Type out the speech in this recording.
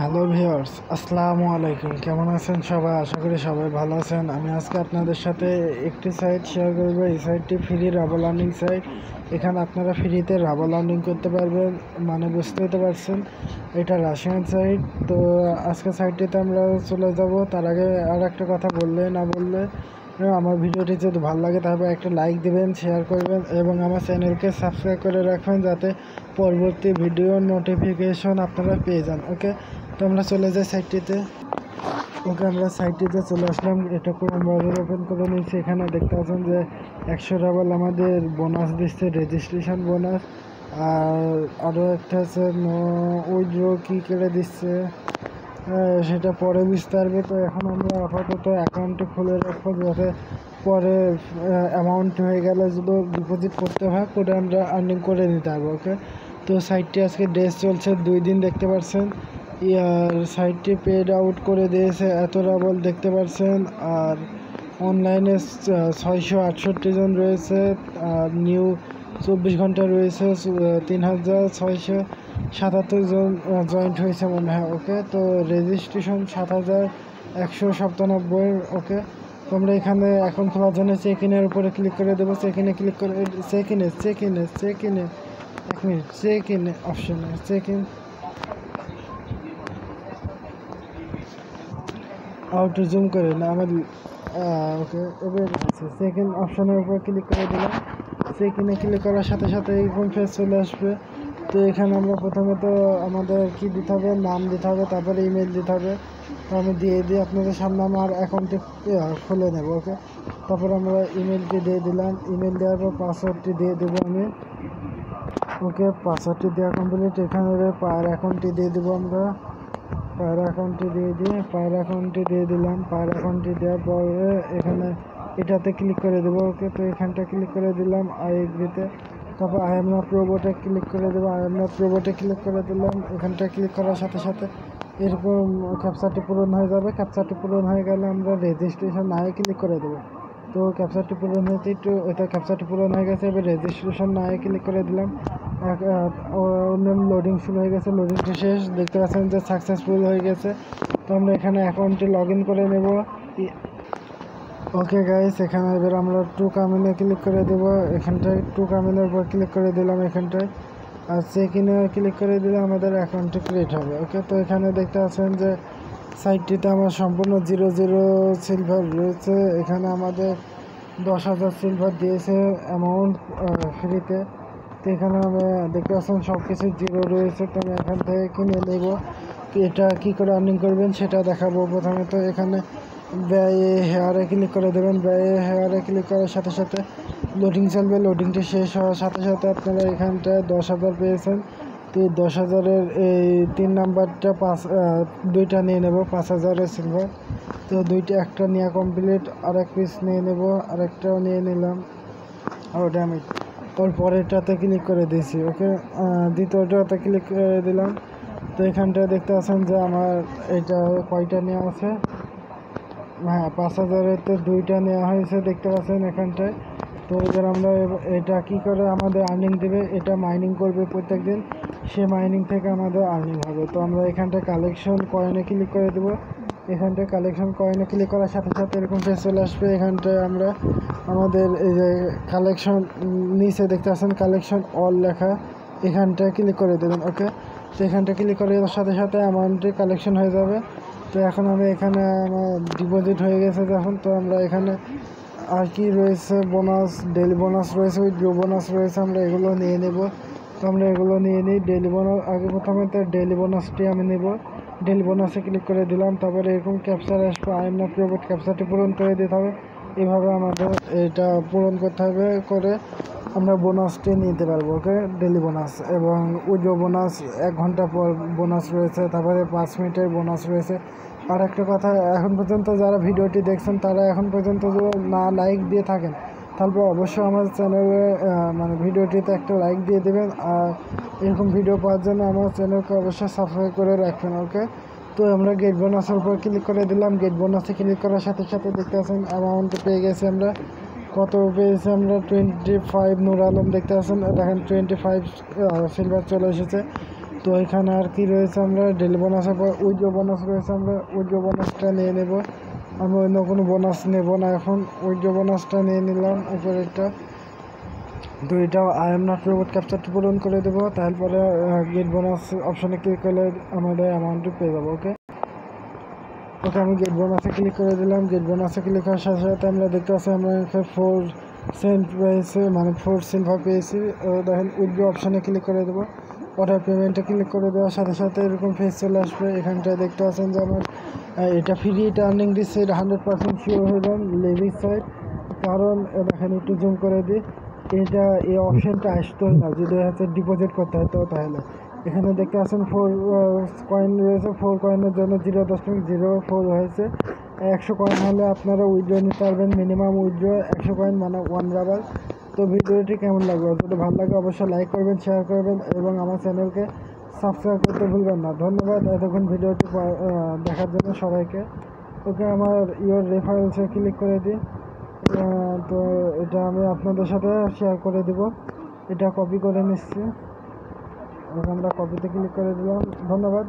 Hello viewers, আসসালামু আলাইকুম। কেমন আছেন সবাই? আশা করি সবাই ভালো আছেন। আমি আজকে আপনাদের সাথে একটি সাইট শেয়ার করব। এই সাইটটি ফ্রি রাবার লার্নিং সাইট। এখানে আপনারা ফ্রিতে রাবার লার্নিং করতে পারবেন, মানে বুঝতেই তো পারছেন এটা রাশিয়ান সাইট। তো আজকে সাইটটিতে আমরা চলে যাব। তার আগে আর একটা কথা বললে না বললে, আমার ভিডিওটি যদি ভালো লাগে তাহলে একটা লাইক দিবেন, শেয়ার করবেন এবং আমার চ্যানেলকে সাবস্ক্রাইব করে রাখবেন যাতে পরবর্তী ভিডিওর নোটিফিকেশন আপনারা পেয়ে যান। ওকে, তো আমরা চলে যাই সাইটটিতে। ওকে, আমরা সাইটটিতে চলে আসলাম। এটা ক্রোম ব্রাউজার ওপেন করে নিয়েছি। এখানে দেখতে পাচ্ছেন যে 100 রাবাল আমাদের বোনাস দিচ্ছে, রেজিস্ট্রেশন বোনাস। আর আরও একটা আছে উইথড্র কী করে দিচ্ছে, সেটা পরে বিস্তারবে। তো এখন আমরা আপাতত অ্যাকাউন্টে খুলে রাখবো যাতে পরে অ্যামাউন্ট হয়ে গেলে যদি ডিপোজিট করতে হয় করে আমরা আর্নিং করে নিতে পারবো। ওকে, তো সাইটটি আজকে ডেজ চলছে 2 দিন দেখতে পাচ্ছেন। ইয়ার সাইটটি পেড আউট করে দিয়েছে এত রাবল দেখতে পাচ্ছেন। আর অনলাইনে 668 জন রয়েছে। আর নিউ 24 ঘন্টা রয়েছে 3677 জন জয়েন্ট হয়েছে মনে হয়। ওকে, তো রেজিস্ট্রেশন 7197। ওকে, তোমরা এখানে এখন খোলার জন্য চেক ইনের উপরে ক্লিক করে দেবো। চেক ইনে ক্লিক করে চেক ইনে এক মিনিট, চেক ইন অপশনে চেক ইন আউট জুম করে না আমার। ওকে, এবার সেকেন্ড অপশনের উপর ক্লিক করে দিলাম। সেকেন্ডে ক্লিক করার সাথে সাথে এইরকম ফেস চলে আসবে। তো এখানে আমরা প্রথমে তো আমাদের কি দিতে হবে, নাম দিতে হবে, তারপরে ইমেল দিতে হবে। তো আমি দিয়ে আপনাদের সামনে আমার অ্যাকাউন্টটি খুলে নেব। ওকে, তারপর আমরা ইমেলটি দিয়ে দিলাম। ইমেল দেওয়ার পর পাসওয়ার্ডটি দিয়ে দেবো আমি। ওকে, পাসওয়ার্ডটি দেওয়া কমপ্লিট। এখানে পাওয়ার অ্যাকাউন্টটি দিয়ে দেবো আমরা। পাওয়ার অ্যাকাউন্টটি দিয়ে দিলাম। পাওয়ার অ্যাকাউন্টটি দেওয়ার পরে এখানে এটাতে ক্লিক করে দেবো। ওকে, তো এখানটা ক্লিক করে দিলাম আই এগ্রিতে। তারপর আই এম নট রোবটে ক্লিক করে দেবো। আই এম নট রোবটে ক্লিক করে দিলাম। এখানটা ক্লিক করার সাথে সাথে এরকম ক্যাপচারটি পূরণ হয়ে যাবে। ক্যাপচারটি পূরণ হয়ে গেলে আমরা রেজিস্ট্রেশন নাও ক্লিক করে দেবো। তো ক্যাপচারটি পূরণ হয়েছে ক্যাপচারটি পূরণ হয়ে গেছে। এবার রেজিস্ট্রেশন নাও ক্লিক করে দিলাম। লোডিং শুরু হয়ে গেছে, লোডিংটি শেষ। দেখতে পাচ্ছেন যে সাকসেসফুল হয়ে গেছে। তো আমরা এখানে অ্যাকাউন্টটি লগ ইন করে নেব। ওকে গাইস, এখানে এবার আমরা টু কামিনে ক্লিক করে দেবো। এখানটায় টু কামিনের উপর ক্লিক করে দিলাম এখানটায়। আর চেক ইনে ক্লিক করে দিলে আমাদের অ্যাকাউন্টটি ক্রিয়েট হবে। ওকে, তো এখানে দেখতে পাচ্ছেন যে সাইটটিতে আমার সম্পূর্ণ 0 সিলভার রয়েছে। এখানে আমাদের 10,000 সিলভার দিয়েছে অ্যামাউন্ট ফ্রিতে। তো এখানে আমি দেখতে পাচ্ছেন সব কিছু 0 রয়েছে। তো আমি এখান থেকে কিনে নেব। এটা কী করে আর্নিং করবেন সেটা দেখাবো। প্রথমে তো এখানে ব্যয়ে হেয়ারে ক্লিক করে দেবেন। ব্যয়ে হেয়ারে ক্লিক করার সাথে সাথে লোডিং চলবে। লোডিংটি শেষ হওয়ার সাথে সাথে আপনারা এখানটায় 10,000 পেয়েছেন। তো 10,000-এর এই 3 নাম্বারটা 2টা নিয়ে নেব 5,000-এর সিলভার। তো একটা নেওয়া কমপ্লিট। আর এক পিস নিয়ে নেব, আরেকটাও নিয়ে নিলাম। ওটা আমি ওর পরেরটাতে ক্লিক করে দিয়েছি। ওকে, দ্বিতীয়টাতে ক্লিক করে দিলাম। তো এখানটায় দেখতে পাচ্ছেন যে আমার এটা কয়টা নেওয়া আছে। হ্যাঁ, 5,000-এর তো 2টা নেওয়া হয়েছে দেখতে পাচ্ছেন এখানটায়। তো এবার আমরা এটা কি করে আমাদের আর্নিং দেবে, এটা মাইনিং করবে প্রত্যেক দিন। সে মাইনিং থেকে আমাদের আর্নিং হবে। তো আমরা এখানটায় কালেকশন কয়েনে ক্লিক করে দেবো। এখানটায় কালেকশন কয়েনে ক্লিক করার সাথে সাথে এরকম পেজ চলে আসবে। এখানটায় আমরা আমাদের এই যে কালেকশন নিচে দেখতে পাচ্ছেন কালেকশন অল লেখা, এখানটায় ক্লিক করে দেবেন। ওকে, তো এখানটা ক্লিক করে দেওয়ার সাথে সাথে অ্যামাউন্টটি কালেকশন হয়ে যাবে। তো এখন আমি এখানে আমার ডিপোজিট হয়ে গেছে যখন, তো আমরা এখানে আর কি রয়েছে বোনাস, ডেলি বোনাস রয়েছে, উইথড্র বোনাস রয়েছে, আমরা এগুলো নিয়ে নেব। তো আমরা এগুলো নিয়ে নিই। ডেলি বোনাস আগে প্রথমে তো ডেলি বোনাসটি আমি নেব। ডেলি বোনাসে ক্লিক করে দিলাম। তারপরে এরকম ক্যাপচার আসবে, আই এম নট রোবট, ক্যাপচারটি পূরণ করে দিতে হবে। এভাবে আমাদের এটা পূরণ করতে হবে, করে আমরা বোনাসটি নিতে পারবো। ওকে, ডেলি বোনাস এবং উইথড্র বোনাস 1 ঘন্টা পর বোনাস রয়েছে। তারপরে 5 মিনিটের বোনাস রয়েছে। আর একটা কথা, এখন পর্যন্ত যারা ভিডিওটি দেখছেন তারা এখন পর্যন্ত যদি না লাইক দিয়ে থাকেন তারপর অবশ্যই আমার চ্যানেলে মানে ভিডিওটিতে একটা লাইক দিয়ে দেবেন। আর এরকম ভিডিও পাওয়ার জন্য আমার চ্যানেলকে অবশ্যই সাবস্ক্রাইব করে রাখবেন। ওকে, তো আমরা গেট বোনাসের উপর ক্লিক করে দিলাম। গেট বোনাসে ক্লিক করার সাথে সাথে দেখতে পাচ্ছেন অ্যামাউন্ট পেয়ে গেছি আমরা। কত পেয়েছি আমরা 25 নূর আলম দেখতে পাচ্ছেন, দেখেন 25 সিলভার চলে এসেছে। তো এখানে আর কি রয়েছে, আমরা ডেলি বোনাসের পর উইথড্র বোনাস রয়েছে, আমরা উইথড্র বোনাসটা নিয়ে নেব। আমি অন্য কোনো বোনাস নেব না, এখন উইথড্র বোনাসটা নিয়ে নিলাম উপরেরটা। তো এটা আই এম নট রোবট ক্যাপচারটি পূরণ করে দেবো, তারপরে গেট বোনাস অপশানে ক্লিক করলে আমাদের অ্যামাউন্টটি পেয়ে যাবো। ওকে ওকে আমি গেট বোনাসে ক্লিক করে দিলাম। গেট বোনাসে ক্লিক করার সাথে সাথে আমরা দেখতে পাচ্ছি আমরা 4 সেন্ট পেয়েছি, মানে 4 সিলভার পেয়েছি। দেখেন উইথড্র অপশানে ক্লিক করে দেবো। অর্ডার পেমেন্টে ক্লিক করে দেওয়ার সাথে সাথে এরকম ফেস চলে আসবে। এখানটায় দেখতে পাচ্ছেন যে আমার এটা ফ্রি টার্নিং দিচ্ছে, এটা 100% শিওর হয়ে যান লেভি সাইড। কারণ দেখেন একটু জুম করে দিই, এটা এই অপশানটা আসতোই না যদি হচ্ছে ডিপোজিট করতে হয়। তো তাহলে এখানে দেখতে পাচ্ছেন 4 কয়েন রয়েছে, 4 কয়েনের জন্য 0.04 হয়েছে। 100 কয়েন হলে আপনারা উইথড্র নিতে পারবেন, মিনিমাম উইথড্র 100 কয়েন মানে 1 রাবার। তো ভিডিওটি কেমন লাগবে, যদি ভালো লাগে অবশ্যই লাইক করবেন, শেয়ার করবেন এবং আমার চ্যানেলকে সাবস্ক্রাইব করতে ভুলবেন না। ধন্যবাদ এতক্ষণ ভিডিওটি দেখার জন্য সবাইকে। ওকে আমার রেফারেন্সে ক্লিক করে দিই। তো এটা আমি আপনাদের সাথে শেয়ার করে দেব, এটা কপি করে নিচ্ছি। আমরা কপিতে ক্লিক করে দিলাম। ধন্যবাদ।